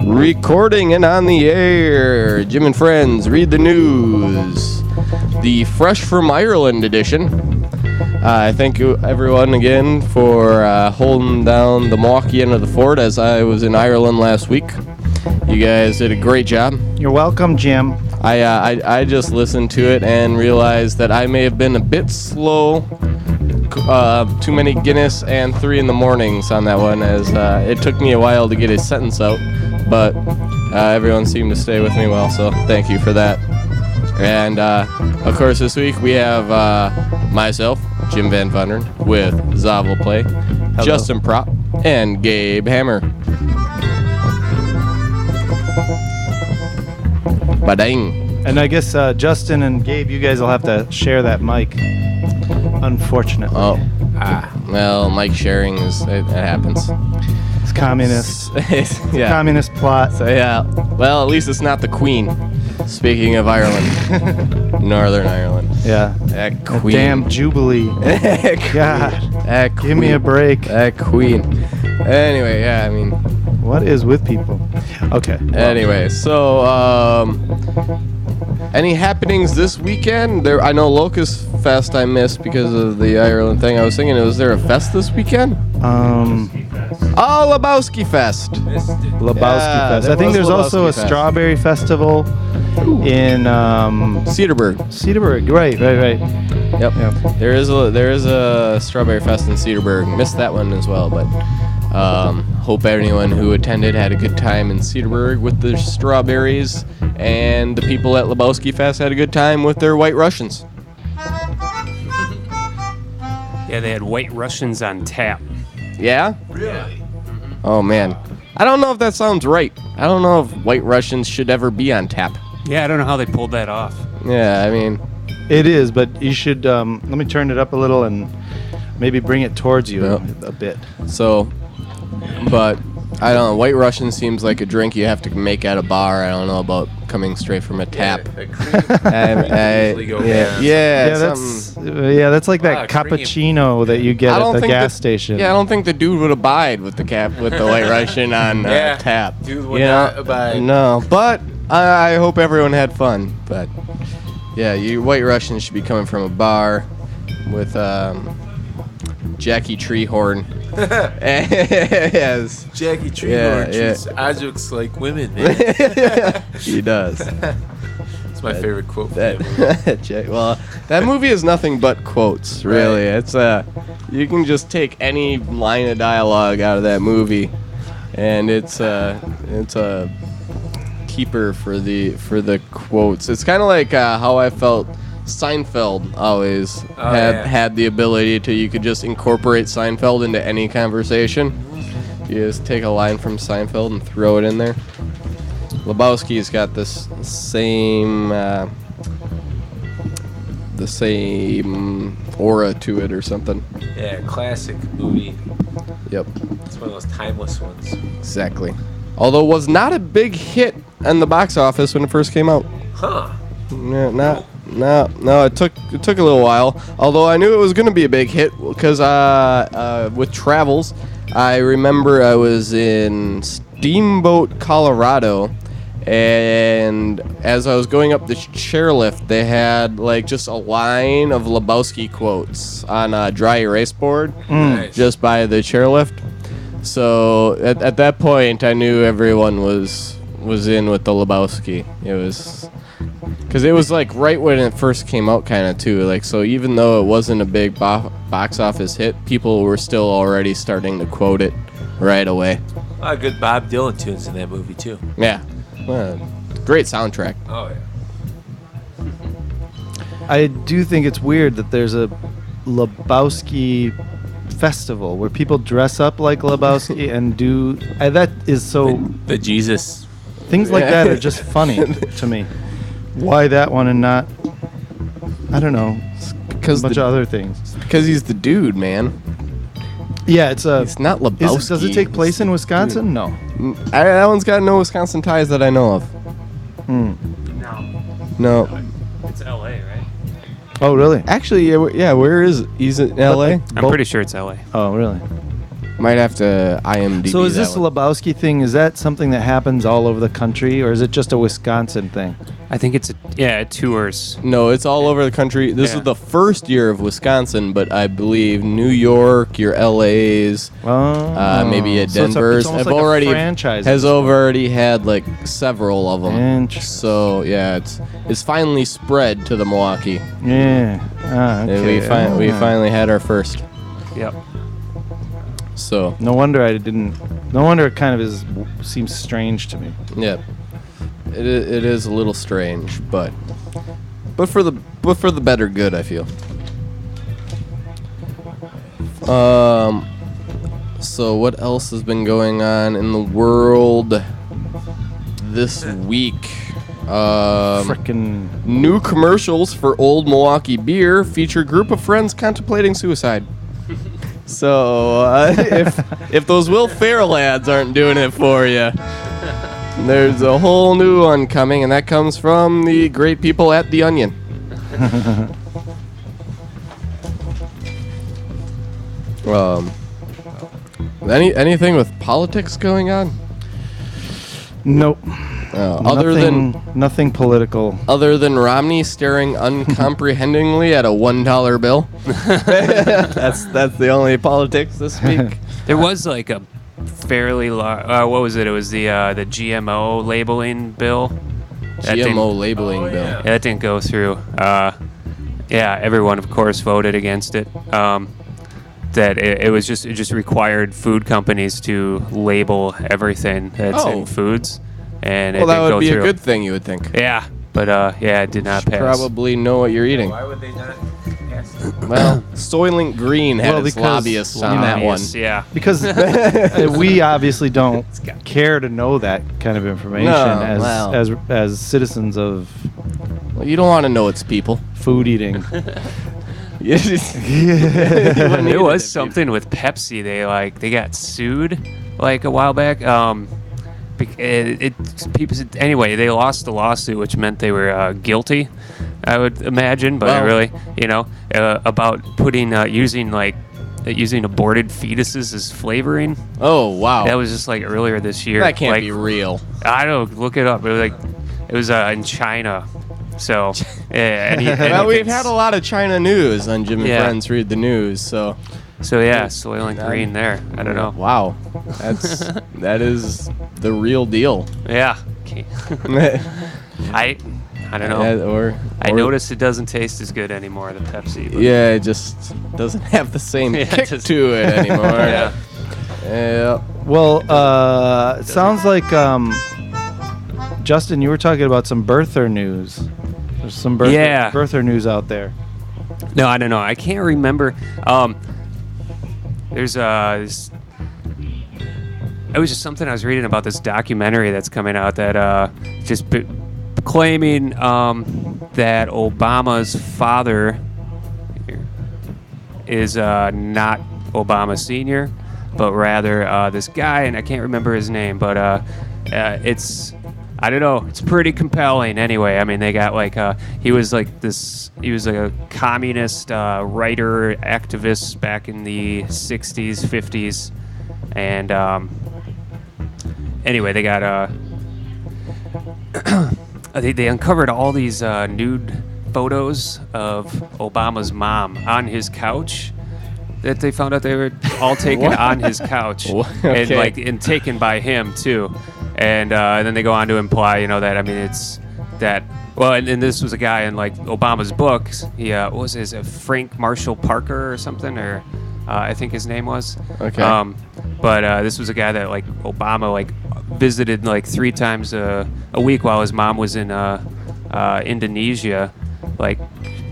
Recording and on the air. Jim and Friends, read the news. The Fresh from Ireland edition. Thank you, everyone, again for holding down the Milwaukee end of the fort as I was in Ireland last week. You guys did a great job. You're welcome, Jim. I just listened to it and realized that I may have been a bit slow. Too many Guinness and 3 in the mornings on that one, as it took me a while to get a sentence out, but everyone seemed to stay with me well, so thank you for that. And of course, this week we have myself, Jim Van Vunderen, with Zavel Play, Hello. Justin Prop, and Gabe Hammer. Badang. And I guess Justin and Gabe, you guys will have to share that mic, unfortunately. Oh, well, mic sharing it happens. It's communist. Yeah. Communist plot. So yeah, well, at least it's not the Queen. Speaking of Ireland, Northern Ireland. Yeah. That Queen. Damn Jubilee. God. That Give me a break. That Queen. Anyway, yeah, I mean. What is with people? Okay. Anyway, so any happenings this weekend? I know Locust Fest I missed because of the Ireland thing. I was thinking, was there a fest this weekend? Lebowski Fest. Lebowski Yeah, Fest. there I think was there's also a Lebowski Fest. strawberry festival in Cedarburg. Cedarburg. Right. Yep. Yeah. There is a Strawberry Fest in Cedarburg. Missed that one as well, but hope anyone who attended had a good time in Cedarburg with the strawberries, and the people at Lebowski Fest had a good time with their White Russians. Yeah, they had White Russians on tap. Yeah? Really? Oh man, I don't know if that sounds right. I don't know if White Russians should ever be on tap. Yeah, I don't know how they pulled that off. Yeah, I mean, It is, but you should let me turn it up a little and maybe bring it towards you Yep. a bit. so, but I don't know. White Russian seems like a drink you have to make at a bar. I don't know about coming straight from a tap. Yeah, That's like that cream. cappuccino that you get at the gas station. Yeah, I don't think the dude would abide with the White Russian on tap. Dude would not abide. No, but I hope everyone had fun. But yeah, you White Russians should be coming from a bar with Jackie Treehorn. Yes. Jackie Treehorn Yeah, treats adjuncts like women, man. He does. It's my favorite quote from That that movie. well, that movie is nothing but quotes, really. Right. It's you can just take any line of dialogue out of that movie, and it's a keeper for the quotes. It's kind of like how I felt Seinfeld always had the ability to, you could just incorporate Seinfeld into any conversation. You just take a line from Seinfeld and throw it in there. Lebowski's got this same the same aura to it or something. Yeah, classic movie. Yep, It's one of those timeless ones. exactly. Although it was not a big hit in the box office when it first came out. Huh. No. It took a little while. Although I knew it was going to be a big hit because with travels, I remember I was in Steamboat, Colorado, and as I was going up the chairlift, they had like just a line of Lebowski quotes on a dry erase board Nice. just by the chairlift. So at that point, I knew everyone was in with the Lebowski. It was because it was like right when it first came out, kind of too. Like, so even though it wasn't a big box office hit, people were still already starting to quote it right away. A lot of good Bob Dylan tunes in that movie, too. Yeah, well, great soundtrack. Oh, yeah. I do think it's weird that there's a Lebowski festival where people dress up like Lebowski and do that is so The Jesus. things like that are just funny to me. Why that one and not, I don't know, Because a bunch of other things. because he's the dude, man. Yeah, it's a. It's not Lebowski. Does it take place in Wisconsin? No. That one's got no Wisconsin ties that I know of. No. No. It's L.A., right? Oh, really? Actually, yeah. Where is he's in L.A.? I'm pretty sure it's L.A. Oh, really? Might have to IMDb. So is this that one. Lebowski thing? Is that something that happens all over the country, or is it just a Wisconsin thing? I think it's it tours. No, it's all over the country. This Yeah. is the first year of Wisconsin, but I believe New York, your LA's, maybe at So it's Denver's almost have like a already franchise has at this point. already had like several of them. Interesting. So yeah, it's finally spread to the Milwaukee. Yeah. Ah, And okay. we Ah. finally had our first. Yep. So No wonder I didn't. No wonder it kind of seems strange to me. yeah, it is a little strange, but for the better good, I feel. So what else has been going on in the world this week? Frickin' New commercials for Old Milwaukee beer feature group of friends contemplating suicide. So if those Will Ferrell ads aren't doing it for you, there's a whole new one coming, and that comes from the great people at The Onion. Anything with politics going on? nope. Nothing nothing political. other than Romney staring uncomprehendingly at a $1 bill. that's the only politics this week. There was like a fairly large. What was it? It was the GMO labeling bill. That didn't- GMO labeling bill. Yeah, that didn't go through. Yeah, everyone of course voted against it. That it just required food companies to label everything that's Oh. in foods, and Well, it that didn't would go be through. a good thing, you would think. Yeah, but yeah, it did not pass. Probably know what you're eating. Why would they not ask? Well, Soylent Green had Well, its because, lobbyists on you know, that one. Obvious, yeah. Because we obviously don't care to know that kind of information No, well. as citizens of Well, you don't want to know it's people. food eating. There was something with Pepsi. They got sued like a while back. People anyway. They lost the lawsuit, which meant they were guilty. I would imagine, but Well- really, about putting using aborted fetuses as flavoring. Oh, wow. That was just like earlier this year. That can't like, be real. I don't look it up. It was in China. So Well, we've had a lot of China news on Jim and Yeah. Friends Read the News, so yeah, Soylent Green there. I don't know. wow, that is the real deal. Yeah. I don't know. or I noticed it doesn't taste as good anymore, the Pepsi. But Yeah, it just doesn't have the same Yeah, kick just- to it anymore. Yeah. Yeah. Well, it sounds like Justin, you were talking about some birther news. There's some Yeah. birther news out there. No, I don't know. I can't remember. There's this. It was just something I was reading about this documentary that's coming out that claiming that Obama's father is not Obama Sr., but rather this guy, and I can't remember his name, but it's. I don't know. It's pretty compelling. Anyway, I mean, they got he was like a communist writer, activist back in the 60s, 50s, and anyway, they got they uncovered all these nude photos of Obama's mom on his couch. That they found out they were all taken on his couch, Okay. and taken by him too. And then they go on to imply, that it's that. Well, and this was a guy in Obama's books. He what was his Frank Marshall Parker or something, or I think his name was. Okay. But this was a guy that Obama visited 3 times a week while his mom was in Indonesia,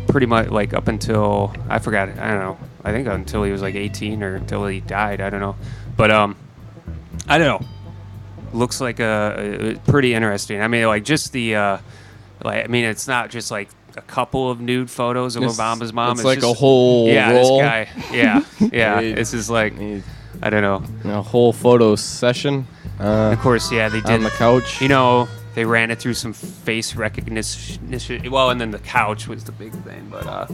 pretty much up until I forgot. I don't know. I think until he was 18 or until he died. I don't know. But I don't know. Looks like a pretty interesting. I mean, just the it's not just a couple of nude photos of Obama's mom. It's like just, a whole roll. This guy. Yeah, yeah. He- This is I don't know. A whole photo session Of course, yeah, they on did. the couch. They ran it through some face recognition. Well, and then the couch was the big thing, but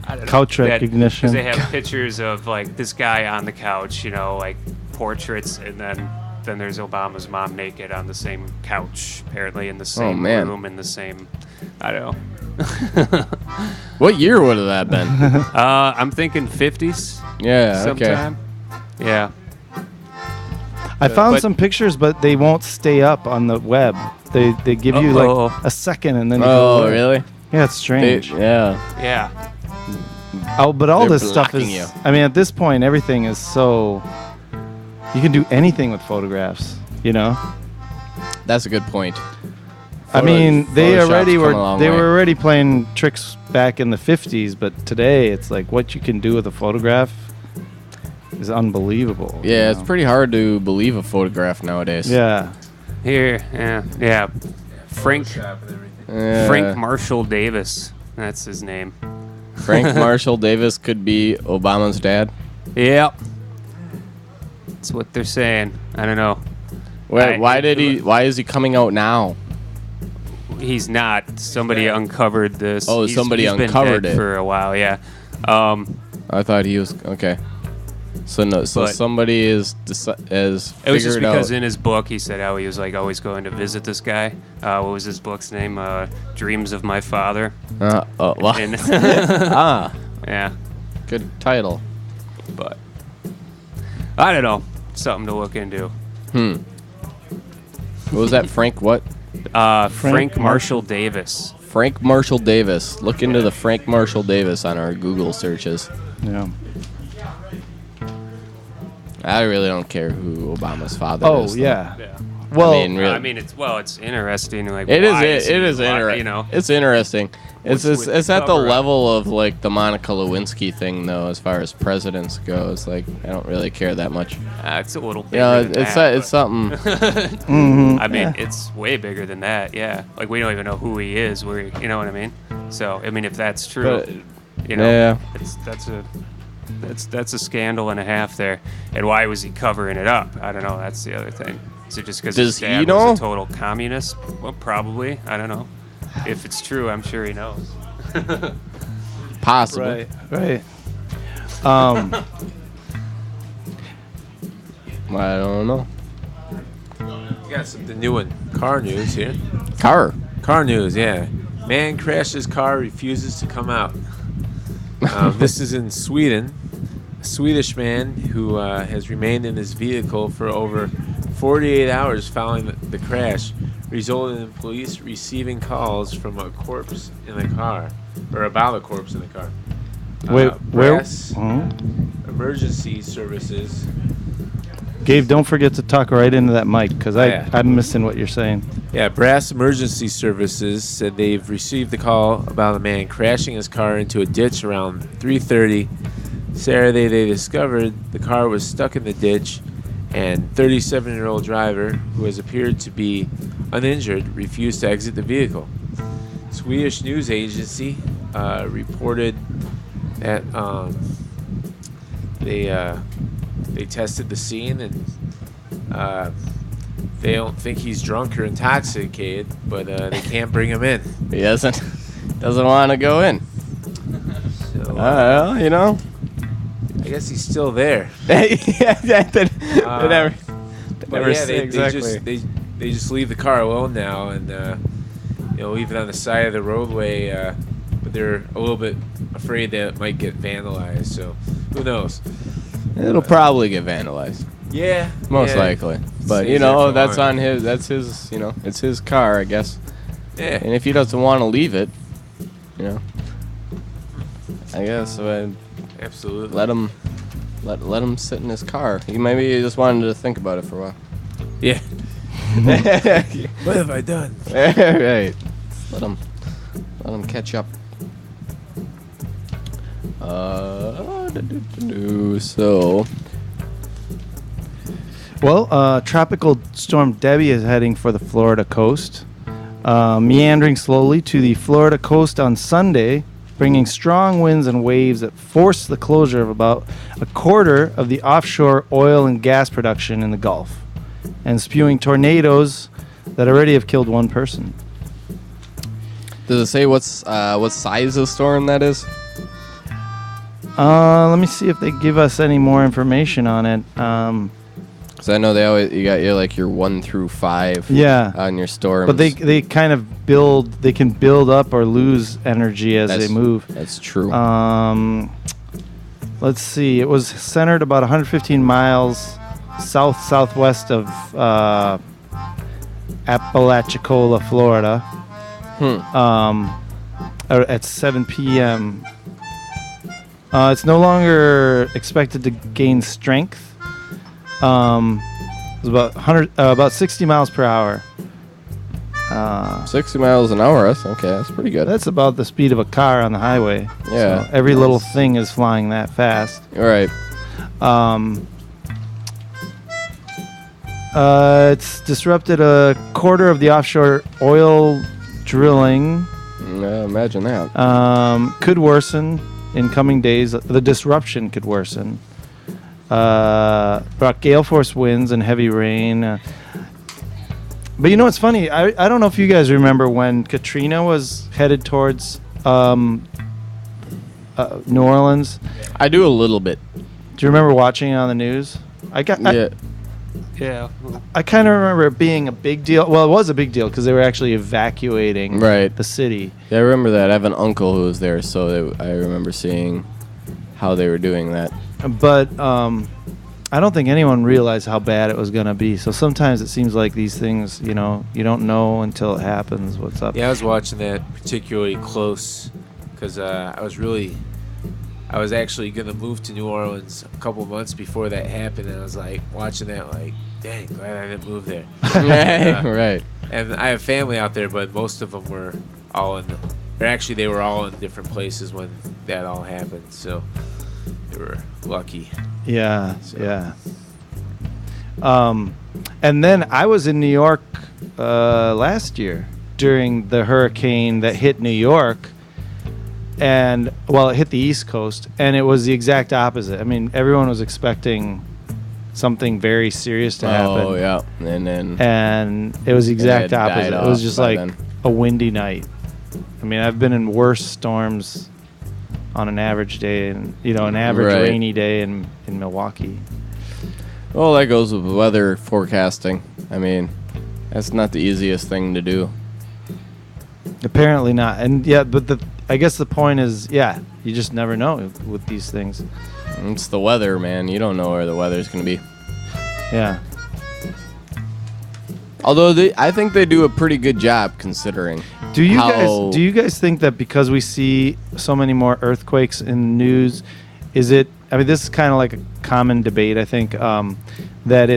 I don't know. Couch recognition. Because they have pictures of like this guy on the couch, like portraits, and then there's Obama's mom naked on the same couch, apparently in the same man. room, in the same. I don't know. What year would have that been? I'm thinking 50s. Yeah. Sometime. Yeah. I found but- some pictures, but they won't stay up on the web. They give you Uh-oh. like a second and then. Okay. you go Oh, away. really? Yeah, it's strange. Yeah. Yeah. Oh, but all They're this stuff is. blocking you. I mean, at this point, everything is so. You can do anything with photographs. That's a good point. I mean, they Photoshop's already come a were. long They way. were already playing tricks back in the 50s, but today it's like what you can do with a photograph is unbelievable. Yeah, it's pretty hard to believe a photograph nowadays. Yeah. Here. Yeah. Frank Photoshop and everything. Yeah. Frank Marshall Davis. That's his name. Frank Marshall Davis could be Obama's dad. Yep. That's what they're saying. I don't know. Wait, why is he coming out now? He's not. Somebody uncovered this. Oh, somebody he's been uncovered dead it. for a while. Yeah. I thought he was okay. So But- somebody is It was just figured because out. in his book he said how he was like always going to visit this guy. What was his book's name? Dreams of My Father. Well, And yeah, good title. but I don't know. Something to look into. What was that? Frank what? Frank Marshall Davis. Frank Marshall Davis. Look into the Frank Marshall Davis on our Google searches. Yeah. I really don't care who Obama's father Oh is. yeah. Yeah. Well, I mean, really. I mean, it's interesting. Like It is. why It he is alive, interesting. It's interesting. It's What's with it's the at the cover-up? level of like the Monica Lewinsky thing though, as far as presidents goes. Like I don't really care that much. it's a little bigger Yeah, than it's that, it's something. I mean, it's way bigger than that. Yeah, like we don't even know who he is. You know what I mean? So I mean, if that's true, But, yeah, yeah. that's a scandal and a half there. And why was he covering it up? I don't know. That's the other thing. Is it just because his Does he dad know? was a total communist? Well, probably. I don't know. If it's true, I'm sure he knows. Possible. right. I don't know. We got the new one. Car news here. Car. Car news, yeah. Man crashes car, refuses to come out. This is in Sweden. A Swedish man who has remained in his vehicle for over 48 hours following the crash resulted in police receiving calls from a corpse in the car, or about a corpse in the car. Wait, where? Brass Emergency Services. Gabe, don't forget to talk right into that mic because Yeah. I'm missing what you're saying. Yeah, Brass Emergency Services said they've received a call about a man crashing his car into a ditch around 3:30 Saturday. They discovered the car was stuck in the ditch, and 37-year-old driver, who has appeared to be uninjured, refused to exit the vehicle. Swedish news agency reported that they tested the scene and they don't think he's drunk or intoxicated, but they can't bring him in. He doesn't want to go in. So Well, you know. I guess he's still there. Yeah, they never But yeah, say exactly. they just leave the car alone now, and leave it on the side of the roadway. But they're a little bit afraid that it might get vandalized. So who knows? It'll probably get vandalized, Yeah, most yeah. likely. But Stays there for that's long. on his. That's his. It's his car, I guess. Yeah, And if he doesn't want to leave it, I guess absolutely. let him sit in his car. Maybe he just wanted to think about it for a while. Yeah. Right. What have I done? Let him catch up. So Well, Tropical Storm Debbie is heading for the Florida coast, meandering slowly to the Florida coast on Sunday, bringing strong winds and waves that forced the closure of about a quarter of the offshore oil and gas production in the Gulf, and spewing tornadoes that already have killed one person. does it say what size of storm that is? Let me see if they give us any more information on it. Because I know you got your 1 through 5 Yeah. on your storms. But they kind of they can build up or lose energy as they move. That's true. Let's see. It was centered about 115 miles southwest of Apalachicola, Florida. At 7 p.m. It's no longer expected to gain strength. It was about 60 miles per hour. 60 miles an hour. That's okay. That's pretty good. That's about the speed of a car on the highway. Yeah. So every little thing is flying that fast. All right. It's disrupted a quarter of the offshore oil drilling. Imagine that. Could worsen in coming days. The disruption could worsen. Brought gale force winds and heavy rain. But you know what's funny? I don't know if you guys remember when Katrina was headed towards New Orleans. I do a little bit. Do you remember watching it on the news? Yeah. Yeah. I kind of remember it being a big deal. Well, it was a big deal because they were actually evacuating the city. Yeah, I remember that. I have an uncle who was there, so I remember seeing how they were doing that. But I don't think anyone realized how bad it was going to be. So sometimes it seems like these things, you don't know until it happens what's up. Yeah, I was watching that particularly close because I was actually going to move to New Orleans a couple months before that happened, and I was like watching that like, dang, glad I didn't move there. Right. And I have family out there, but most of them were all they were all in different places when that all happened, so they were lucky. Yeah, yeah. And then I was in New York last year during the hurricane that hit New York. And, it hit the East Coast, and it was the exact opposite. I mean, everyone was expecting something very serious to happen. Oh, yeah. And it was the exact opposite. It was just like then. a windy night. I mean, I've been in worse storms on an average day, and an average rainy day in Milwaukee. Well, that goes with weather forecasting. I mean, that's not the easiest thing to do. Apparently not. And yeah, but I guess the point is, you just never know with these things. It's the weather, man. You don't know where the weather's going to be. Yeah. Although I think they do a pretty good job considering. Do you guys think that because we see so many more earthquakes in the news, this is kind of like a common debate, I think, that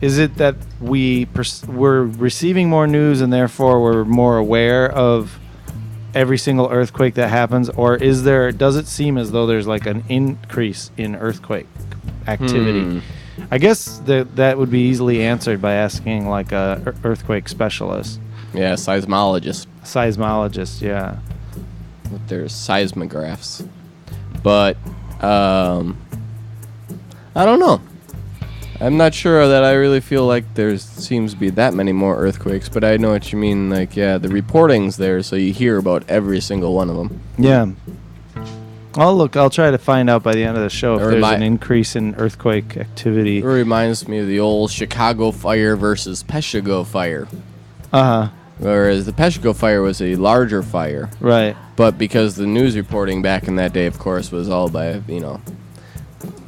is it that we're receiving more news and therefore we're more aware of every single earthquake that happens, or does it seem as though there's like an increase in earthquake activity? I guess that would be easily answered by asking like a earthquake specialist. Yeah, seismologist. Yeah. With their seismographs. But, I don't know. I'm not sure that I really feel like there seems to be that many more earthquakes, but I know what you mean. Like, yeah, the reporting's there, so you hear about every single one of them. Yeah. I'll try to find out by the end of the show if there's an increase in earthquake activity. It reminds me of the old Chicago fire versus Peshtigo fire. Uh-huh. Whereas the Peshtigo fire was a larger fire. Right. But because the news reporting back in that day, of course, was all by,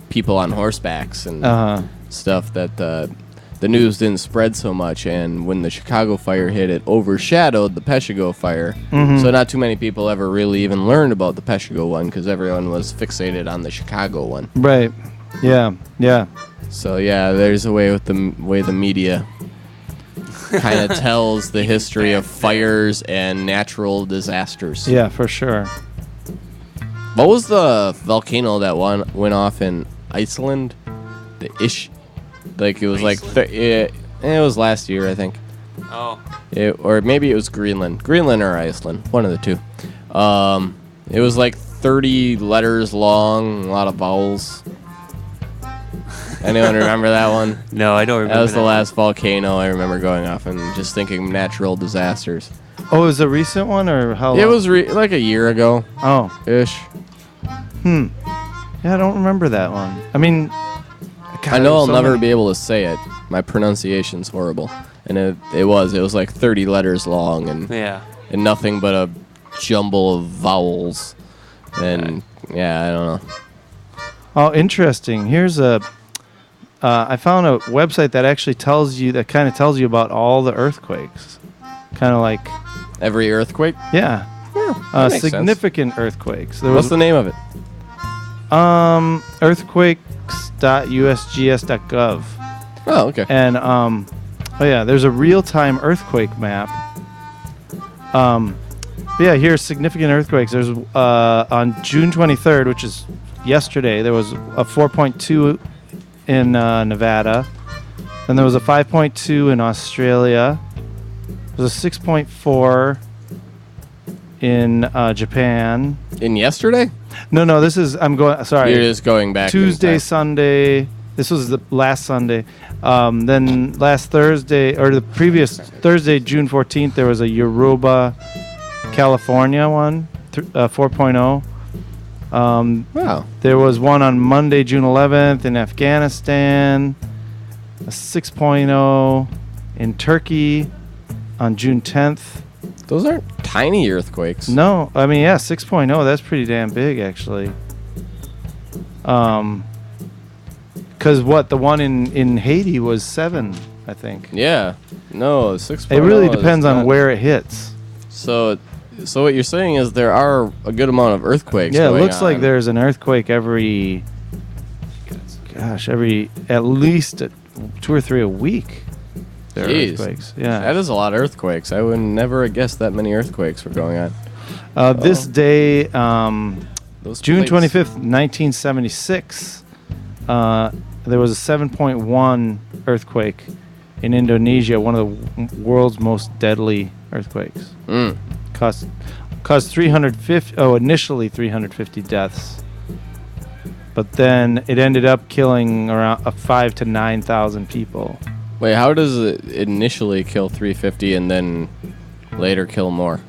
people on horsebacks and stuff, that the news didn't spread so much. And when the Chicago fire hit, it overshadowed the Peshtigo fire. Mm-hmm. So not too many people ever really even learned about the Peshtigo one because everyone was fixated on the Chicago one. Right. Yeah. Yeah. So yeah, there's a way with the way the media kind of tells the history of fires and natural disasters. Yeah, for sure. What was the volcano that went off in Iceland? It was like it was last year, I think. Oh. Or maybe it was Greenland or Iceland, one of the two. It was like 30 letters long, a lot of vowels. Anyone remember that one? No, I don't remember. That was the last volcano I remember going off and just thinking natural disasters. Oh, is it a recent one or how long? It was like a year ago. Oh. Ish. Yeah, I don't remember that one. I mean, I know I'll never be able to say it. My pronunciation's horrible, and it was like 30 letters long and Yeah. nothing but a jumble of vowels, and yeah, I don't know. Oh, interesting. Here's I found a website that actually kind of tells you about all the earthquakes. Kind of like, Every earthquake. yeah, that makes sense. significant earthquakes. There What's the name of it? earthquakes.usgs.gov. Oh, okay. And there's a real-time earthquake map. Here's significant earthquakes. There's on June 23rd, which is yesterday, there was a 4.2 in Nevada. Then there was a 5.2 in Australia. There was a 6.4 in Japan. In yesterday? No, this is sorry. You're just going back. in Tuesday, time. Sunday. This was the last Sunday. Then last Thursday, or the previous Thursday, June 14th, there was a Yoruba, California one, 4.0. Wow. There was one on Monday, June 11th in Afghanistan, a 6.0 in Turkey on June 10th. Those aren't tiny earthquakes. No, I mean, 6.0, that's pretty damn big, actually. Because the one in Haiti was 7, I think. Yeah. No, 6.0. It really is depends on not- where it hits. So what you're saying is there are a good amount of earthquakes. Yeah, it going looks like on. there's an earthquake every at least 2 or 3 a week. There are Jeez. earthquakes. Yeah. That is a lot of earthquakes. I would never have guessed that many earthquakes were going on. This day, Those June plates- 25th, 1976, there was a 7.1 earthquake in Indonesia, one of the world's most deadly earthquakes. Mm. Caused initially 350 deaths. But then it ended up killing around 5,000 to 9,000 people. Wait, how does it initially kill 350 and then later kill more?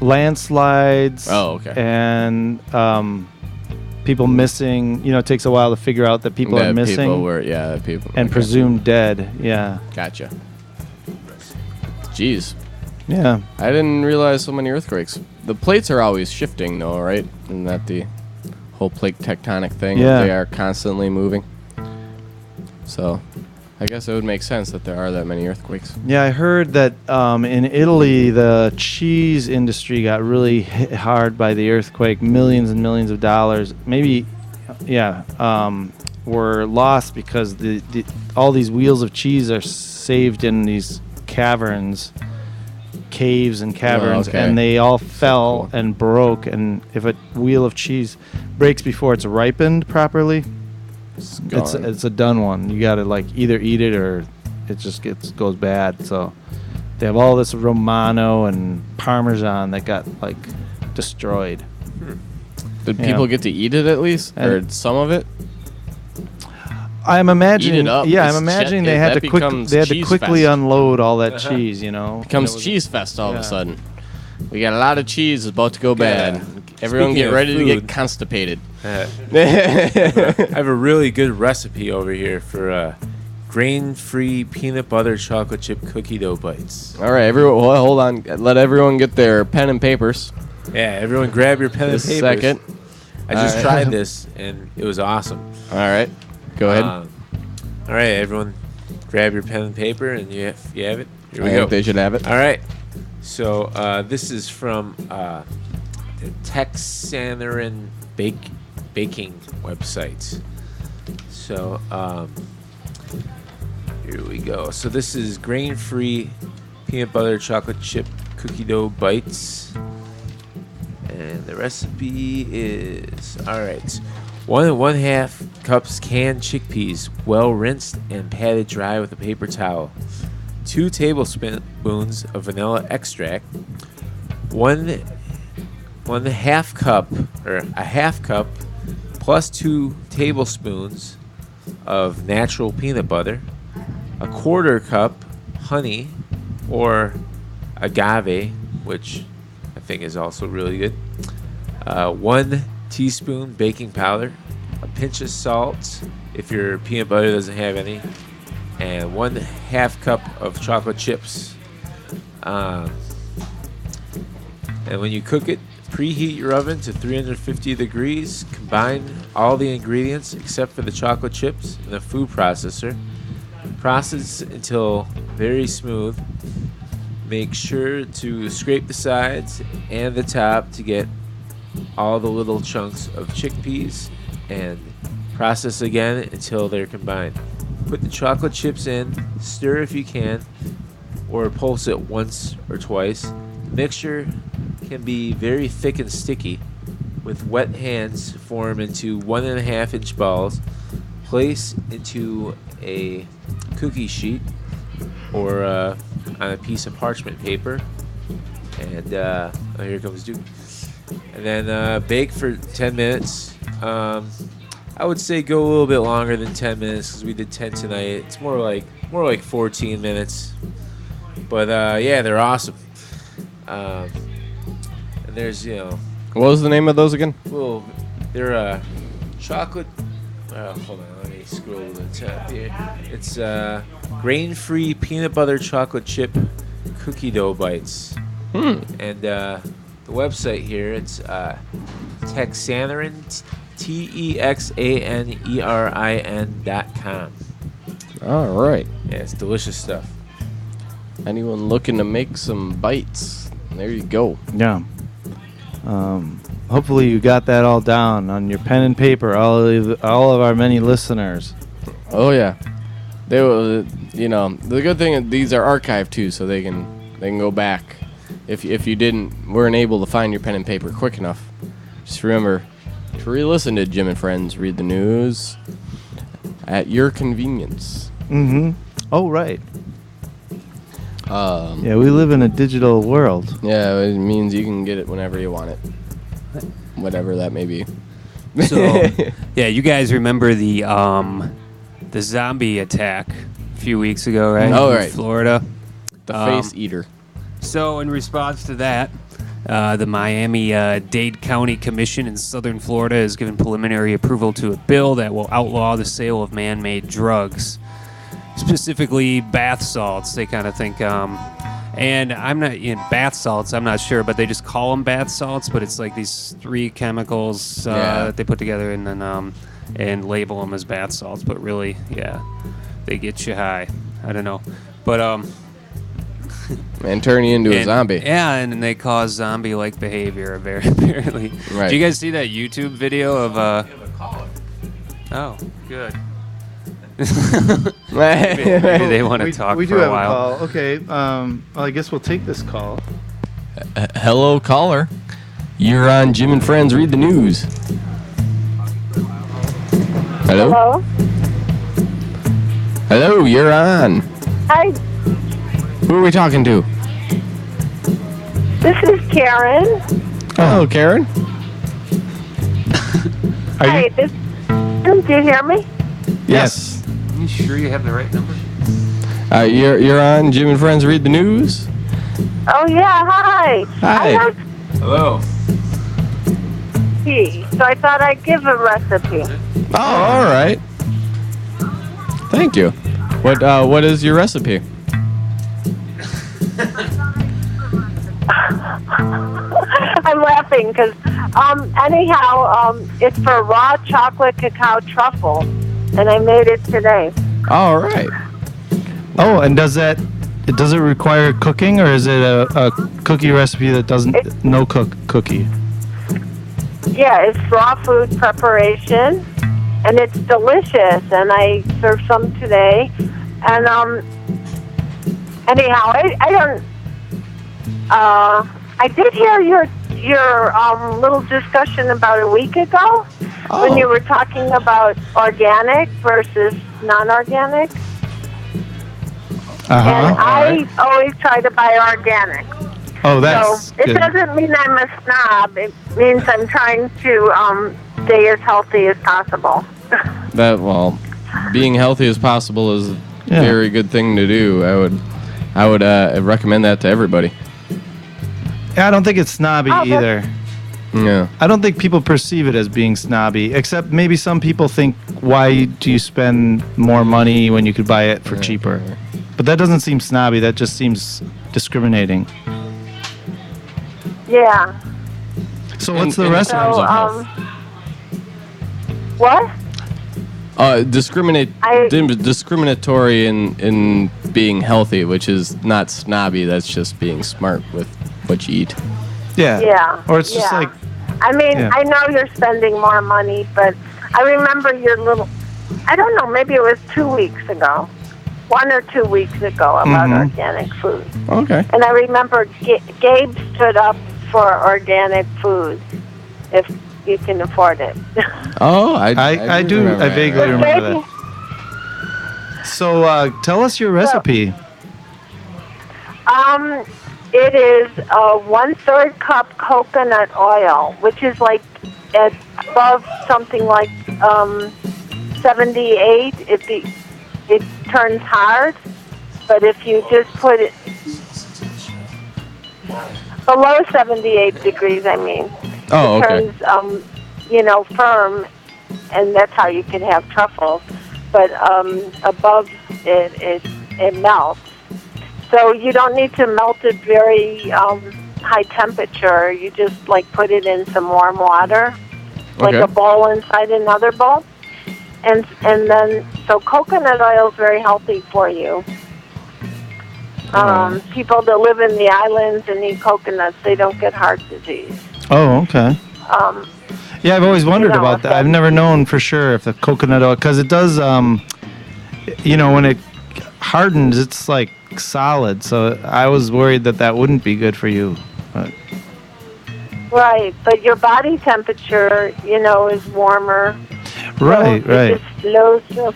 Landslides. Oh, okay. And people missing. It takes a while to figure out that people are missing. People were, people. and okay. presumed dead. Yeah. Gotcha. Jeez. Yeah. I didn't realize so many earthquakes. The plates are always shifting, though, right? Isn't that the whole plate tectonic thing? Yeah. They are constantly moving. So, I guess it would make sense that there are that many earthquakes. Yeah, I heard that in Italy, the cheese industry got really hit hard by the earthquake. Millions and millions of dollars, were lost because all these wheels of cheese are saved in these caves and caverns, okay. and they all fell cool. and broke. And if a wheel of cheese breaks before it's ripened properly, It's gone. it's a done one. You gotta either eat it or it just goes bad. So they have all this Romano and Parmesan that got destroyed. Did yeah. people get to eat it at least? Or And- some of it? I'm imagining. Eat it up. Yeah, It's I'm imagining shit. they had That to becomes quickly cheese fest. unload all that cheese. Becomes cheese fest all of yeah. a sudden. We got a lot of cheese about to go bad. Everyone Speaking get of ready to get food. constipated. I have a really good recipe over here for grain-free peanut butter chocolate chip cookie dough bites. All right, everyone, hold on. Let everyone get their pen and papers. Yeah, everyone grab your pen and Just a papers. second. I just All right. tried this, and it was awesome. All right, go ahead. All right, everyone, grab your pen and paper, and you have it. Here we I go. think they should have it. All right. So this is from the Texaneran baking website. So here we go. So this is grain-free peanut butter chocolate chip cookie dough bites. And the recipe is, all right, 1.5 cups canned chickpeas, well rinsed and patted dry with a paper towel. 2 tablespoons of vanilla extract. A half cup plus 2 tablespoons of natural peanut butter. A 1/4 cup honey or agave, which I think is also really good. 1 teaspoon baking powder, a pinch of salt if your peanut butter doesn't have any, and 1/2 cup of chocolate chips. And when you cook it, preheat your oven to 350 degrees. Combine all the ingredients except for the chocolate chips in a food processor. Process until very smooth. Make sure to scrape the sides and the top to get all the little chunks of chickpeas, and process again until they're combined. Put the chocolate chips in, stir if you can, or pulse it once or twice. The mixture can be very thick and sticky. With wet hands, form into 1.5-inch balls. Place into a cookie sheet or on a piece of parchment paper. And here comes Duke. And then bake for 10 minutes. I would say go a little bit longer than 10 minutes because we did 10 tonight. It's more like 14 minutes. But yeah, they're awesome. And there's What was the name of those again? well, they're chocolate. Hold on, let me scroll to the top here. It's grain-free peanut butter chocolate chip cookie dough bites. And the website here, it's Texanerin, TEXANERIN.com. All right. Yeah, it's delicious stuff. Anyone looking to make some bites? There you go. Yeah. Hopefully you got that all down on your pen and paper, all of our many listeners. Oh yeah, they will. The good thing is these are archived too, so they can go back. If you weren't able to find your pen and paper quick enough, just remember to re-listen to Jim and Friends Read the News at your convenience. Mm-hmm. Oh, right. Yeah, Yeah, we live in a digital world. it means you can get it whenever you want it, whatever that may be. So, yeah, you guys remember the zombie attack a few weeks ago, right? Oh, In right. Florida. The face eater. So, in response to that, the Miami-Dade County Commission in southern Florida has given preliminary approval to a bill that will outlaw the sale of man-made drugs, specifically bath salts. They kind of think, and I'm not in bath salts. I'm not sure, but they just call them bath salts. But it's like these 3 chemicals that they put together and then and label them as bath salts. But really, yeah, they get you high. I don't know, but And turn you into a zombie. Yeah, and they cause zombie-like behavior, very apparently. Right. Did you guys see that YouTube video of Oh, good. Maybe they want to talk we for do a have while. a call. Okay. Well, I guess we'll take this call. Hello, caller. You're on Jim and Friends Read the News. Hello? Hello? Hello, you're on. Hi, Who are we talking to? this is Karen. Oh, Karen? Hi, do you hear me? Yes. Are you sure you have the right number? You're on Jim and Friends Read the News. Oh, yeah, hi. Hi. I have Hello. tea, so I thought I'd give a recipe. Oh, all right. Thank you. What is your recipe? I'm laughing because, anyhow, it's for raw chocolate cacao truffle, and I made it today. All right. Oh, and does it require cooking, or is it a cookie recipe that doesn't cookie? Yeah, it's raw food preparation, and it's delicious, and I served some today. And, anyhow, I don't, I did hear your little discussion about a week ago when you were talking about organic versus non-organic. And I always try to buy organic. Oh, that's so it good. doesn't mean I'm a snob. It means I'm trying to stay as healthy as possible. Being healthy as possible is a Yeah. very good thing to do. I would recommend that to everybody. Yeah, I don't think it's snobby Oh, that's- either. Yeah. I don't think people perceive it as being snobby, except maybe some people think, why do you spend more money when you could buy it for cheaper? But that doesn't seem snobby. That just seems discriminating. Yeah. So what's the in rest terms of of it? What? Discriminatory in being healthy, which is not snobby. That's just being smart with what you eat. Yeah. Yeah. Or it's just yeah. like, I mean, yeah. I know you're spending more money, but I remember your little, I don't know, maybe it was 2 weeks ago, 1 or 2 weeks ago about organic food. Okay. And I remember Gabe stood up for organic food, if you can afford it. Oh, I do. remember I that. vaguely remember that. So tell us your recipe. It is 1/3 cup coconut oil, which is like at above something like 78. It turns hard, but if you just put it below 78 degrees, I mean, Oh, it okay. turns firm, and that's how you can have truffles. But above it melts. So you don't need to melt it very high temperature. You just like put it in some warm water, like Okay. a bowl inside another bowl, and then so coconut oil is very healthy for you. People that live in the islands and eat coconuts, they don't get heart disease. Oh, okay. Yeah, I've always wondered about that. I've never known for sure if the coconut oil, because it does, when it hardens, it's like solid. So I was worried that wouldn't be good for you. But. Right, but your body temperature, is warmer. Right, so right. It just flows through.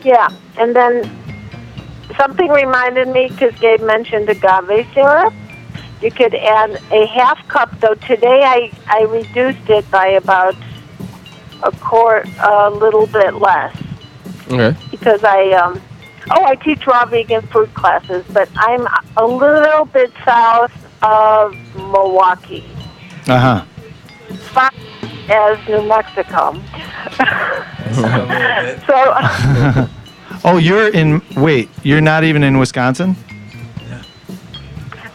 Yeah, and then something reminded me, because Gabe mentioned agave syrup. You could add a half cup, though today I reduced it by about a little bit less. Okay. Because I teach raw vegan food classes, but I'm a little bit south of Milwaukee. Uh-huh. Spot as New Mexico. So, Oh, you're not even in Wisconsin?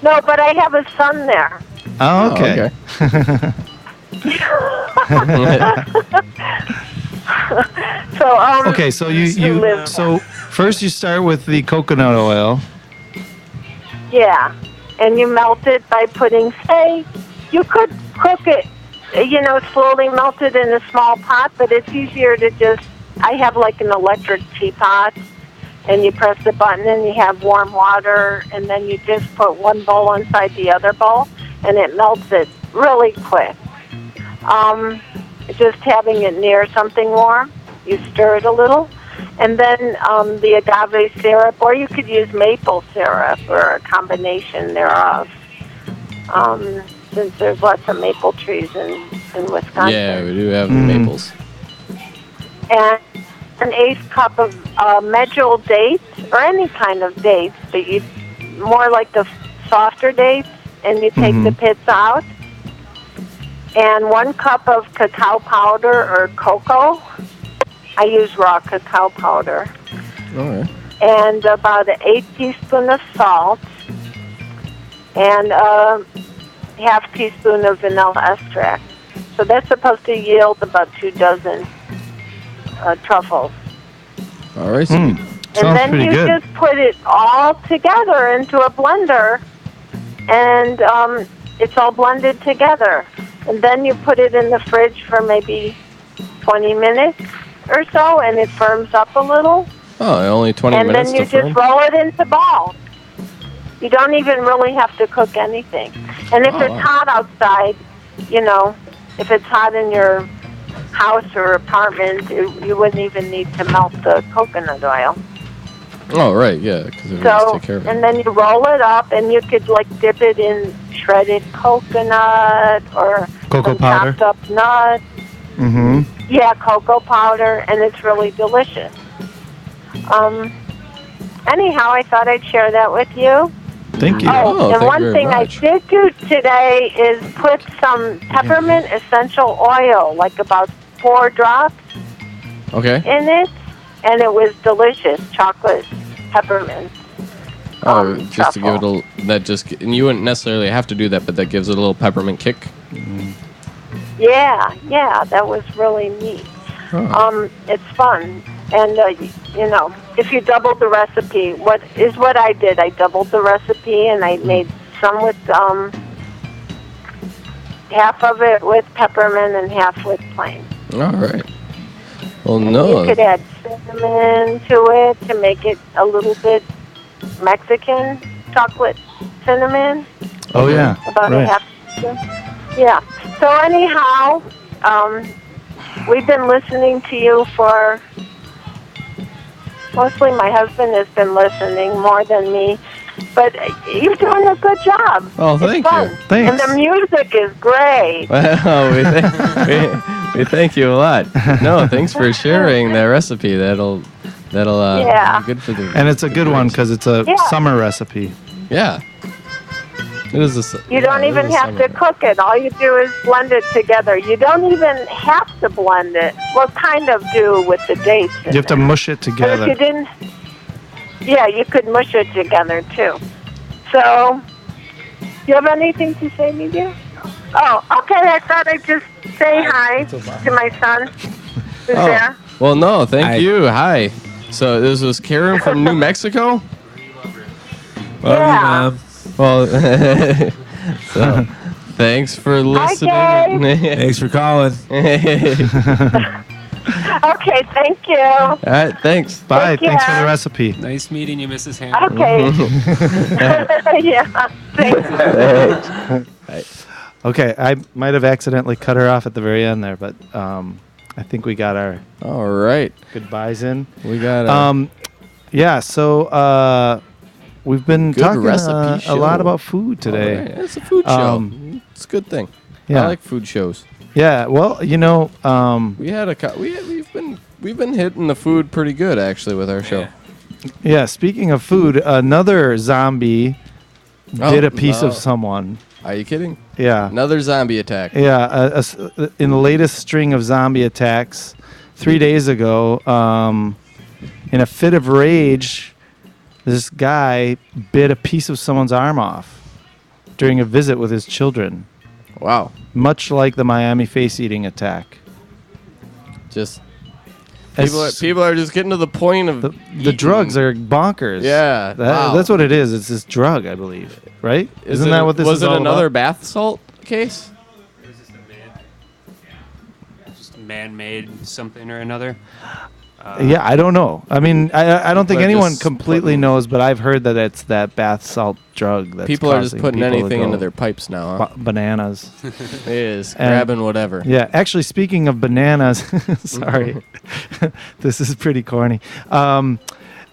no, but I have a son there. Oh, okay. So, Okay, so you so first you start with the coconut oil. yeah, and you melt it by putting, you could cook it, slowly melt it in a small pot, but it's easier to I have like an electric teapot, and you press the button and you have warm water, and then you just put one bowl inside the other bowl, and it melts it really quick. Just having it near something warm, you stir it a little, and then the agave syrup, or you could use maple syrup or a combination thereof, since there's lots of maple trees in Wisconsin. Yeah, we do have maples. And an eighth cup of medjool dates, or any kind of dates, but more like the softer dates, and you take the pits out. And 1 cup of cacao powder or cocoa. I use raw cacao powder. Okay. And about an 1/8 teaspoon of salt. And a half teaspoon of vanilla extract. So that's supposed to yield about 2 dozen truffles. All right. So And Sounds then pretty you good. just put it all together into a blender, and it's all blended together. And then you put it in the fridge for maybe 20 minutes or so, and it firms up a little. only 20 And minutes then you to firm? just roll it into balls. You don't even really have to cook anything. And if it's hot outside, if it's hot in your house or apartment, you wouldn't even need to melt the coconut oil. Oh, right, yeah, because it So, would take care of it. and then you roll it up, and you could dip it in shredded coconut or Cocoa some powder? chopped up nuts. Mm-hmm. Yeah, cocoa powder, and it's really delicious. Anyhow, I thought I'd share that with you. Thank you. Oh, and thank one you very thing much. I did do today is put some peppermint essential oil, like about 4 drops Okay. in it, and it was delicious. Chocolate peppermint. Oh, just to give it truffle. and you wouldn't necessarily have to do that, but that gives it a little peppermint kick. Yeah, that was really neat. It's fun, and you know, if you double the recipe, what I did? I doubled the recipe, and I made some with half of it with peppermint and half with plain. All right. Well, You no. could add cinnamon to it to make it a little bit Mexican chocolate cinnamon. Oh yeah. About right. a half. Yeah. So anyhow, we've been listening to you for. Mostly, my husband has been listening more than me, but you're doing a good job. Oh, It's thank fun. you. Thanks. And the music is great. Well, we thank you a lot. No, thanks for sharing that recipe. That'll Yeah. be good for the. And it's a good one because it's a Yeah. summer recipe. Yeah. It is You don't even have to cook it. All you do is blend it together. You don't even have to blend it. Well, kind of do with the dates. in You have to it. mush it But if together. you didn't, yeah, you could mush it together too. So, you have anything to say, Media? Oh, okay. I thought I'd just say hi to my son who's there. Well, no, thank Hi. you. Hi. So this was Karen from New Mexico. Love Yeah. you, Mom. Well, so thanks for listening. Thanks for calling. Okay, thank you. All right, thanks. Bye. Take Thanks for the care. recipe. Nice meeting you, Mrs. Hammer. Okay. Yeah. Thanks. Okay, I might have accidentally cut her off at the very end there, but I think we got our All right, goodbyes in. we got Yeah, so we've been Good talking recipe a show. lot about food today. All right, it's a food show. It's a good thing. Yeah. I like food shows. Yeah, well, you know, We had we've been hitting the food pretty good actually with our show. yeah, speaking of food, another zombie did a piece no. of someone. Are you kidding? Yeah. Another zombie attack. Yeah, in the latest string of zombie attacks, 3 days ago, in a fit of rage, this guy bit a piece of someone's arm off during a visit with his children, Wow. much like the Miami face eating attack. Just It's- people are just getting to the point of the eating. drugs are bonkers. Yeah, wow. That's what it is. It's this drug, I believe, right? Is Isn't it- that what this was is it all another about? bath salt case? Just man-made something or another. Yeah, I don't know. I mean, I don't think People are anyone just completely putting- knows, but I've heard that it's that bath salt drug that's People are just causing putting people to anything go into their pipes now. Huh? bananas. It is And- grabbing whatever. Yeah, actually, speaking of bananas, sorry, this is pretty corny.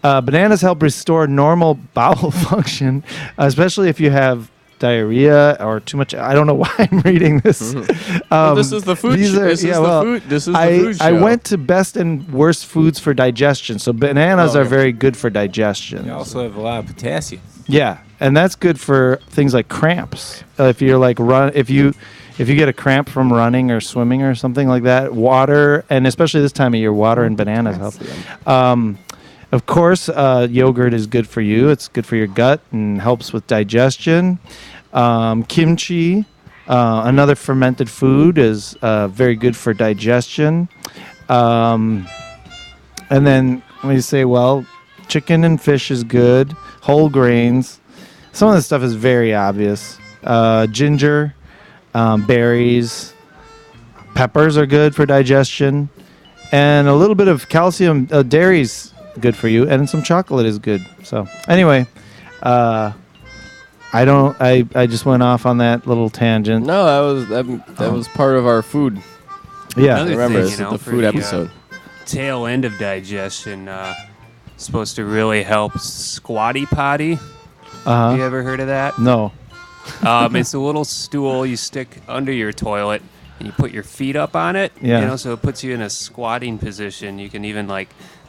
Bananas help restore normal bowel function, especially if you have diarrhea or too much. I don't know why I'm reading this. Well, this is the food. these are- This is yeah, the well, food. This is the I, food show. I went to best and worst foods for digestion. So bananas Oh, are okay. very good for digestion. You also have a lot of potassium. Yeah, and that's good for things like cramps. If you're like if you get a cramp from running or swimming or something like that, water, and especially this time of year, water and bananas help. Of course, yogurt is good for you. It's good for your gut and helps with digestion. Kimchi, another fermented food, is very good for digestion. And then when you say, well, chicken and fish is good. Whole grains. Some of this stuff is very obvious. Ginger, berries, peppers are good for digestion. And a little bit of calcium. Dairy's good for you. And some chocolate is good. So anyway, I just went off on that little tangent. No, that was part of our food. Yeah. Another Remember, thing, this you is know, the for food the, episode. Tail end of digestion, supposed to really help squatty potty. Uh-huh. You ever heard of that? No. It's a little stool you stick under your toilet, and you put your feet up on it. Yeah. You know, so it puts you in a squatting position. You can even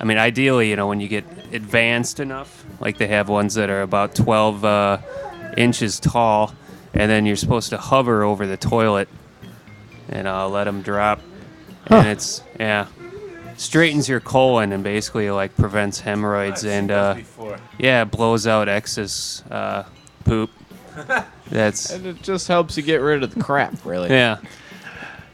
ideally, when you get advanced enough, like they have ones that are about 12 inches tall, and then you're supposed to hover over the toilet and let them drop. And it's straightens your colon and basically prevents hemorrhoids and blows out excess poop. And it just helps you get rid of the crap, really. Yeah.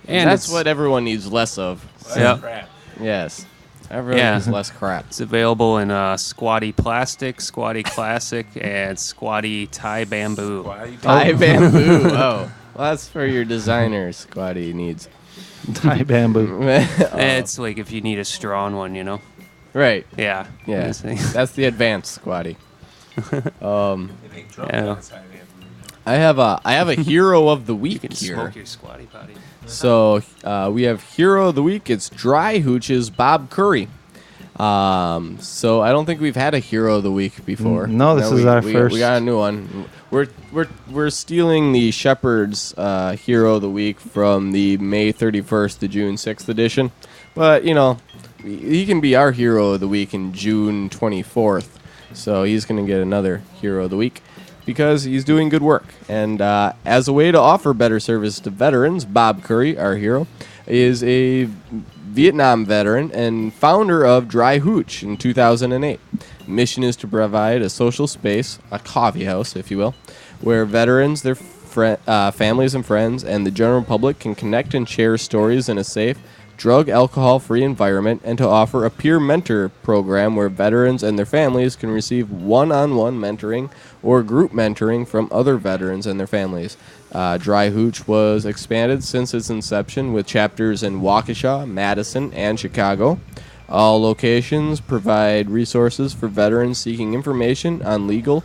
And that's what everyone needs less of. Yeah. Yes. Everyone needs less crap. It's available in Squatty Plastic, Squatty Classic, and Squatty Thai Bamboo. Thai bamboo. Oh. Well, that's for your designer Squatty needs. Thai bamboo. It's like if you need a strong one, Right. Yeah. Yeah. That's the advanced Squatty. Yeah. I have a hero of the week You can here. smoke your Squatty Potty. So we have hero of the week. It's Dry Hooch's Bob Curry. So I don't think we've had a hero of the week before. No, this is our first. We got a new one. We're stealing the Shepherd's hero of the week from the May 31st to June 6th edition, but he can be our hero of the week in June 24th. So he's gonna get another hero of the week because he's doing good work. And as a way to offer better service to veterans, Bob Curry, our hero, is a Vietnam veteran and founder of Dry Hooch in 2008. Mission is to provide a social space, a coffee house, if you will, where veterans, their families and friends, and the general public can connect and share stories in a safe, drug-alcohol-free environment, and to offer a peer mentor program where veterans and their families can receive one-on-one mentoring or group mentoring from other veterans and their families. Dry Hooch was expanded since its inception with chapters in Waukesha, Madison, and Chicago. All locations provide resources for veterans seeking information on legal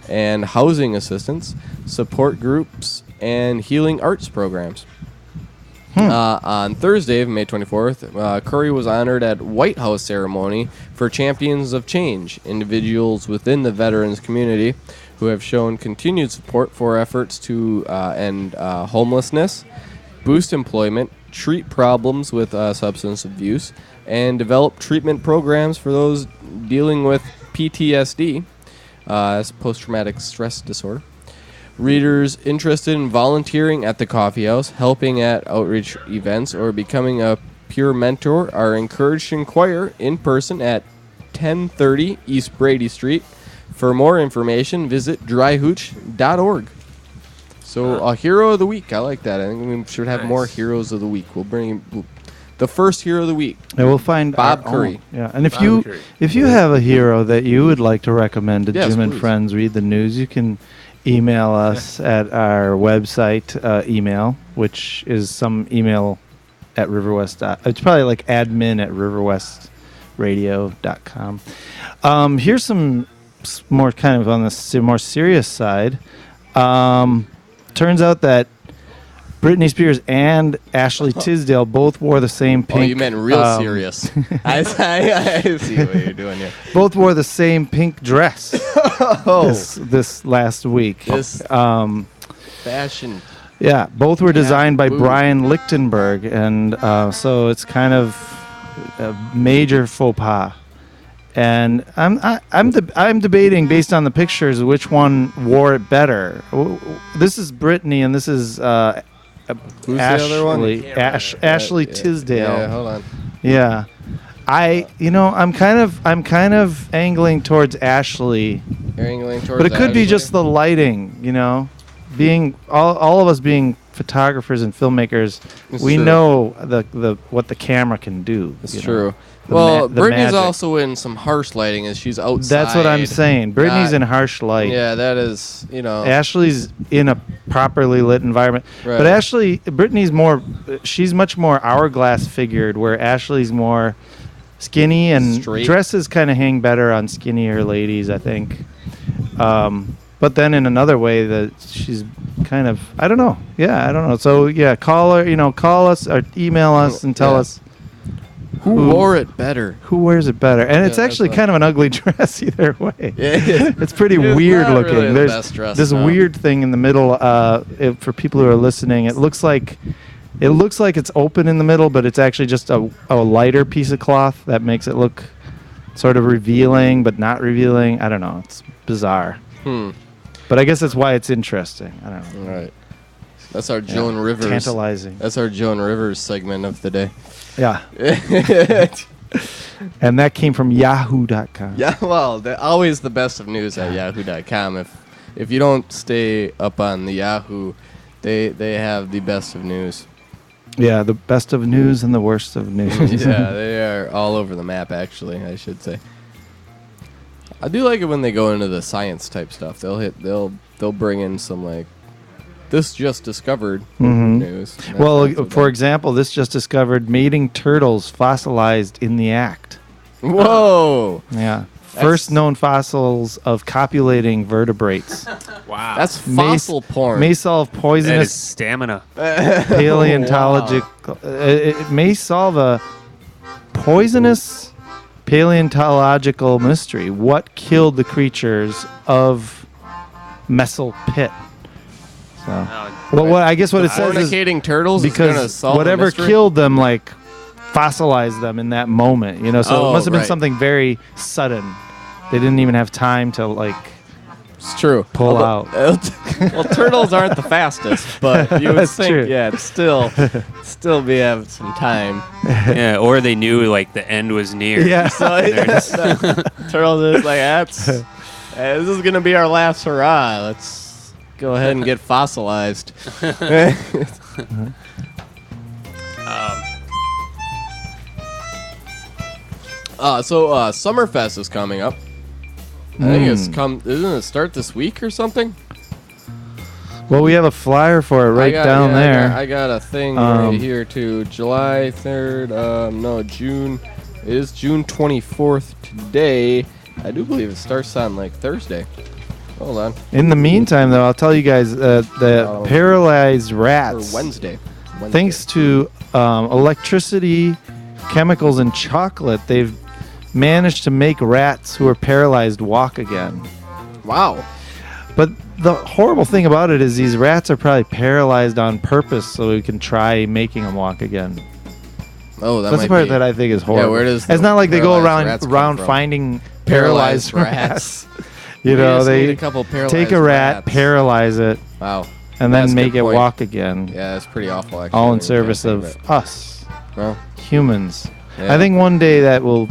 and housing assistance, support groups, and healing arts programs. On Thursday, May 24th, Curry was honored at White House ceremony for Champions of Change, individuals within the veterans community who have shown continued support for efforts to end homelessness, boost employment, treat problems with substance abuse, and develop treatment programs for those dealing with PTSD, that's post-traumatic stress disorder. Readers interested in volunteering at the coffee house, helping at outreach events, or becoming a peer mentor are encouraged to inquire in person at 1030 East Brady Street. For more information, visit dryhooch.org. So a hero of the week. I like that. I think we should have more heroes of the week. We'll bring the first hero of the week. And we'll find Bob our Curry. own. Yeah, and if you have a hero that you would like to recommend to Yes, Jim and please. Friends Read the News, you can email us at our website email, which is some email at Riverwest. It's probably like admin at riverwestradio.com. Here's some more kind of on the more serious side. Turns out that Britney Spears and Ashley Tisdale both wore the same pink. Oh, you meant real serious. I see what you're doing here. Both wore the same pink dress this last week. This fashion. Yeah, both were designed by boo. Brian Lichtenberg, and so it's kind of a major faux pas. And I'm debating based on the pictures which one wore it better. This is Britney, and this is Who's the other one? Ashley Tisdale. Yeah, hold on. Yeah. I'm kind of angling towards Ashley, You're angling towards but it could be Ashley? just the lighting, being all of us being photographers and filmmakers, It's we true. know the what the camera can do. It's you know. true. The Well, the Brittany's magic. also in some harsh lighting as she's outside. That's what I'm saying. Brittany's in harsh light. Yeah, that is, Ashley's in a properly lit environment. Right. But she's much more hourglass figured, where Ashley's more skinny, and Straight. dresses kind of hang better on skinnier ladies, I think. But then in another way that she's kind of, I don't know. Yeah, I don't know. So yeah, call us or email us and tell Yeah. us who wore it better. who wears it better. And it's Yeah, that's actually what- kind of an ugly dress either way. Yeah, It's pretty It's weird not looking. really the There's best dress, this no. weird thing in the middle. For people who are listening, it looks like It looks like it's open in the middle, but it's actually just a lighter piece of cloth that makes it look sort of revealing, but not revealing. I don't know. It's bizarre. But I guess that's why it's interesting. I don't know. All right. That's our Joan Rivers. Tantalizing. That's our Joan Rivers segment of the day. Yeah. And that came from Yahoo.com. Yeah, well, always the best of news at Yahoo.com. If you don't stay up on the Yahoo, they have the best of news. Yeah, the best of news and the worst of news. Yeah, they are all over the map. Actually, I should say. I do like it when they go into the science type stuff. They'll bring in some like this just discovered news. That's Well, not so for bad. example, this just discovered mating turtles fossilized in the act. Whoa, Yeah. First known fossils of copulating vertebrates. Wow. that's May- fossil porn. May solve that is poisonous stamina. paleontological. It may solve a poisonous paleontological mystery. What killed the creatures of Messel Pit? So, well, what I guess what it says is Fornicating turtles is gonna because solve the whatever mystery? killed them, like, fossilized them in that moment. You know, so Oh, it must have been right. something very sudden. They didn't even have time to like. It's true. Pull Well, turtles aren't the fastest, but you would That's think, true. yeah, it's still be have some time. Yeah, or they knew like the end was near. Yeah. So turtles is like, this is gonna be our last hurrah. Let's go ahead and get fossilized. So Summerfest is coming up. I think it's Isn't it start this week or something? Well, we have a flyer for it right down there. I got a thing right here too. July 3rd. No, June. It is June 24th today. I do believe it starts on like Thursday. Hold on. In the meantime, though, I'll tell you guys the paralyzed Or rats. Wednesday. Thanks to electricity, chemicals, and chocolate, they've managed to make rats who are paralyzed walk again. Wow. But the horrible thing about it is these rats are probably paralyzed on purpose so we can try making them walk again. Oh, that That's might the part be. that I think is horrible. where does it's the not like they go paralyzed rats come around from? finding Paralyzed paralyzed rats. rats. You We know, just need they a couple paralyzed take a rat, rats. paralyze it, Wow. and That's then a make good it point. walk again. Yeah, that's pretty awful. Actually. All when in you service think of us, Well, humans. yeah. I think one day that will.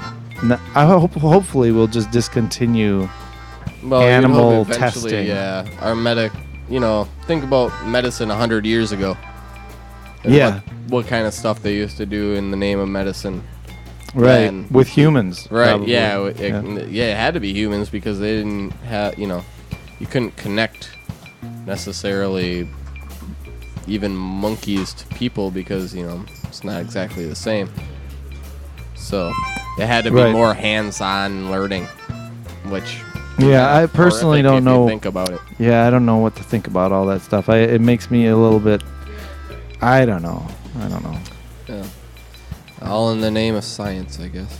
Hopefully, we'll just discontinue. Well, you'd animal hope eventually, testing. Yeah, our think about medicine 100 years ago. And Yeah. What kind of stuff they used to do in the name of medicine. Right, And- with humans. Right. probably. Yeah, it had to be humans because they didn't have, you couldn't connect necessarily even monkeys to people because, it's not exactly the same. So it had to be Right. more hands-on learning, which Yeah, I horrific personally if don't you know. think about it. Yeah, I don't know what to think about all that stuff. It makes me a little bit. I don't know. Yeah. All in the name of science, I guess.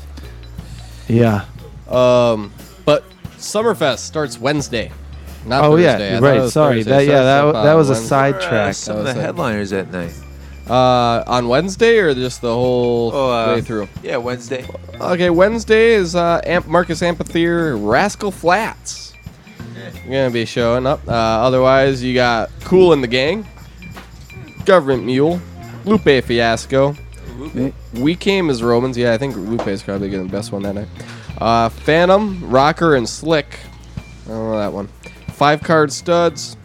Yeah. But Summerfest starts Wednesday. Not Oh Thursday. I yeah, thought it right. was Sorry. Thursday. That It yeah. starts That up that on was a Wednesday. sidetrack. Some of was the it. headliners at night. On Wednesday or just the whole way through? Yeah, Wednesday. Okay, Wednesday is Marcus Amphitheater, Rascal Flats. You're gonna be showing up. Otherwise, you got Cool and the Gang, Government Mule, Lupe Fiasco. We Came as Romans. Yeah, I think Lupe is probably the best one that night. Phantom, Rocker, and Slick. I don't know that one. 5-Card Studs,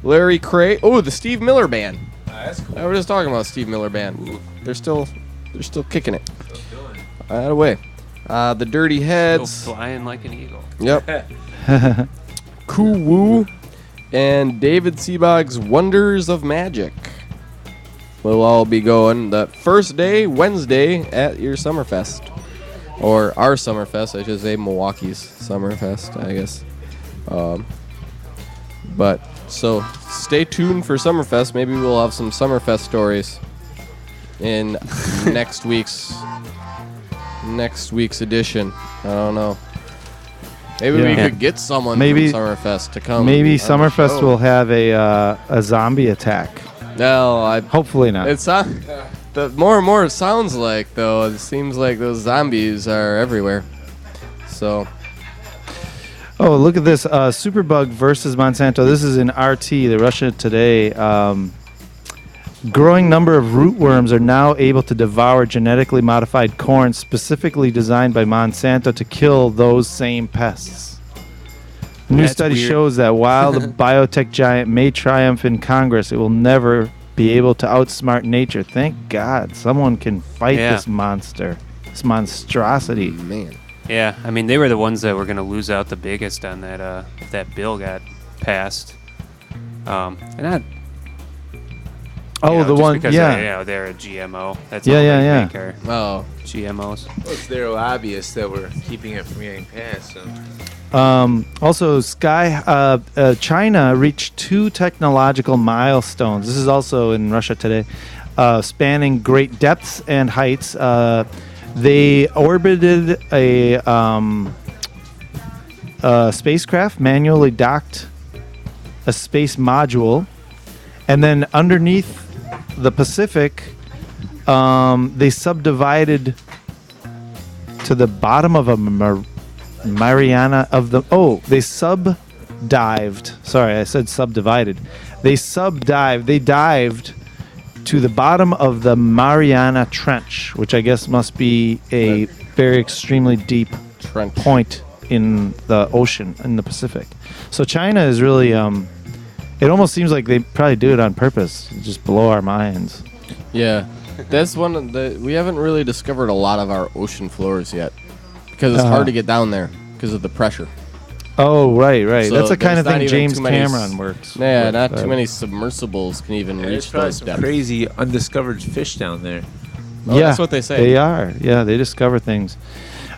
Larry Cray. Oh, the Steve Miller Band. That's cool. I was just talking about Steve Miller Band. They're still kicking it. Out of the way. The Dirty Go Heads. flying like an eagle. Yep. Koo Woo and David Seabog's Wonders of Magic. We'll all be going the first day, Wednesday, at your Summerfest. Or our Summerfest, I should say Milwaukee's Summerfest, I guess. But, so, stay tuned for Summerfest. Maybe we'll have some Summerfest stories in next week's edition. I don't know. Maybe we Yeah. could get someone Maybe- from Summerfest to come. Maybe on the Summerfest show. will have a zombie attack. No, I. Hopefully not. It's not. The more and more it sounds like, though, it seems like those zombies are everywhere. So. Oh, look at this. Superbug versus Monsanto. This is in RT, the Russia Today. Growing number of rootworms are now able to devour genetically modified corn specifically designed by Monsanto to kill those same pests. A new That's study weird. shows that while the biotech giant may triumph in Congress, it will never be able to outsmart nature. Thank God someone can fight Yeah. this monster, this monstrosity. Man. Yeah, I mean they were the ones that were going to lose out the biggest on that if that bill got passed. And not. Oh, you know, the just one, because yeah. they're a GMO. That's Yeah, all yeah, they yeah. make are Oh. GMOs. Well, it's their lobbyists that were keeping it from getting passed. So. Also, China reached 2 technological milestones. This is also in Russia Today, spanning great depths and heights. They orbited a spacecraft, manually docked a space module, and then underneath the Pacific, they subdivided to the bottom of a Mariana of the they sub-dived. Sorry, I said subdivided. They dived to the bottom of the Mariana Trench, which I guess must be a very extremely deep Trench. point in the ocean in the Pacific. So China is really it almost seems like they probably do it on purpose, to just blow our minds. Yeah. That's one of the. We haven't really discovered a lot of our ocean floors yet. Because it's hard to get down there because of the pressure. Oh, right. So That's the kind of there's not thing even James too many Cameron works. Yeah, with, not too many submersibles can even Yeah, there's reach probably those some depths. crazy undiscovered fish down there. Oh, that's what they say. They are. Yeah, they discover things.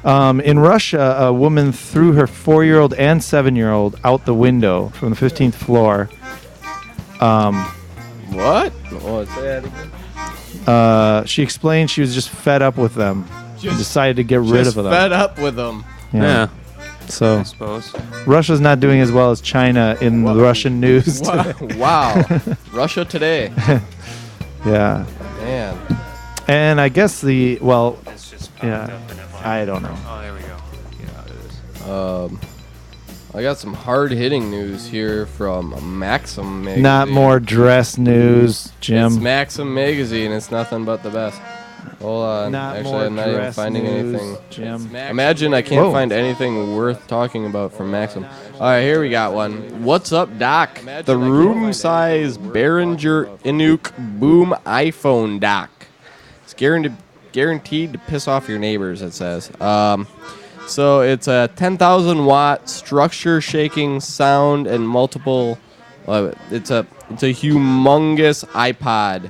In Russia, a woman threw her 4-year-old and 7-year-old out the window from the 15th floor. What? Oh, say that again. She explained she was just fed up with them and decided to get rid of Just them. fed up with them. Yeah, So I suppose. Russia's not doing as well as China in the Russian news. Wow. Russia Today. Yeah. Man. And I guess well, It's just yeah, popped up in a I don't know. Oh, there we go. Get out of this. I got some hard-hitting news here from Maxim magazine. Not more dress news, Jim. It's Maxim magazine. It's nothing but the best. Hold on. Not Actually, more I'm not even dress finding news, anything. Jim. Imagine I can't Whoa. find anything worth talking about from Maxim. All right, here we got one. What's up, Doc? The room-size Behringer Inuk Boom iPhone dock. It's guaranteed to piss off your neighbors, it says. So it's a 10,000 watt structure shaking sound and multiple. It's a humongous iPod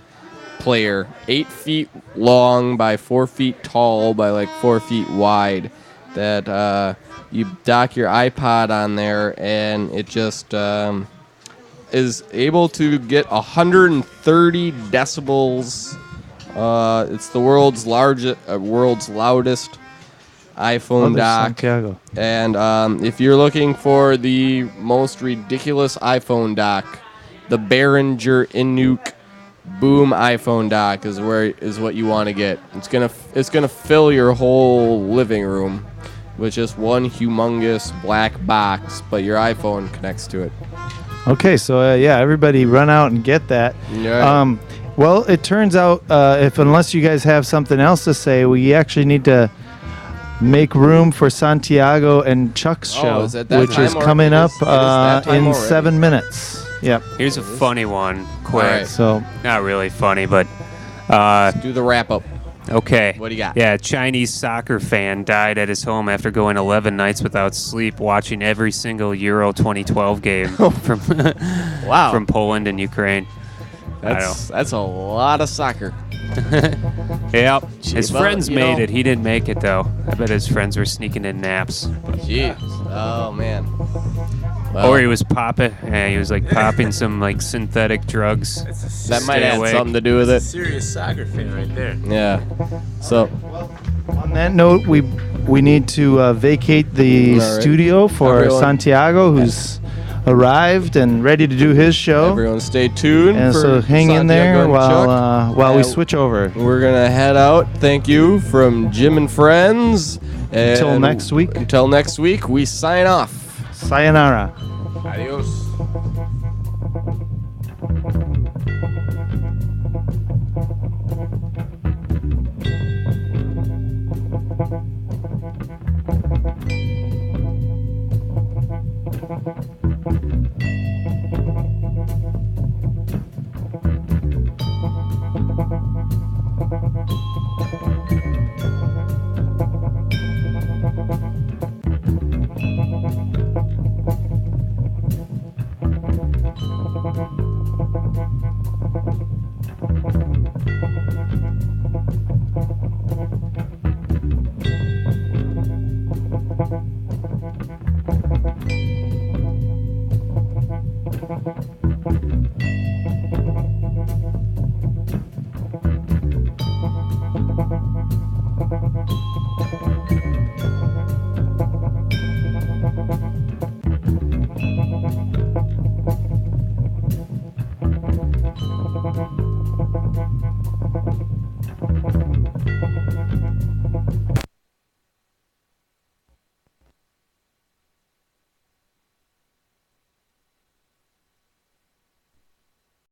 player, 8 feet long by 4 feet tall by like 4 feet wide. That you dock your iPod on there, and it just is able to get 130 decibels. It's the world's loudest iPhone dock. Santiago. And if you're looking for the most ridiculous iPhone dock, the Behringer Inuk Boom iPhone dock is what you want to get. It's gonna fill your whole living room with just one humongous black box, but your iPhone connects to it. Okay, so everybody run out and get that. Yeah. Well, it turns out unless you guys have something else to say, we actually need to make room for Santiago and Chuck's show, is it that which time is already? coming up It is that time in already? 7 minutes. Yep. Here's a funny one, quick. Alright. So Not really funny, but Do the wrap up. okay. What do you got? Yeah, Chinese soccer fan died at his home after going 11 nights without sleep, watching every single Euro 2012 game from Wow. from Poland and Ukraine. That's a lot of soccer. Yep. His well, friends you made know- it. He didn't make it though. I bet his friends were sneaking in naps. Jeez. Oh man. Well, Or he was popping. Yeah, he was like popping some like synthetic drugs. that might stay have awake. something to do with it. Serious soccer fan right there. Yeah. So on that note, we need to vacate the All right. studio for Everyone- Santiago, who's arrived and ready to do his show. Everyone stay tuned. And for so hang in Santiago there and Chuck. while we And switch over. We're gonna head out. Thank you from Jim and friends. Until next week. Until next week, we sign off. Sayonara. Adios.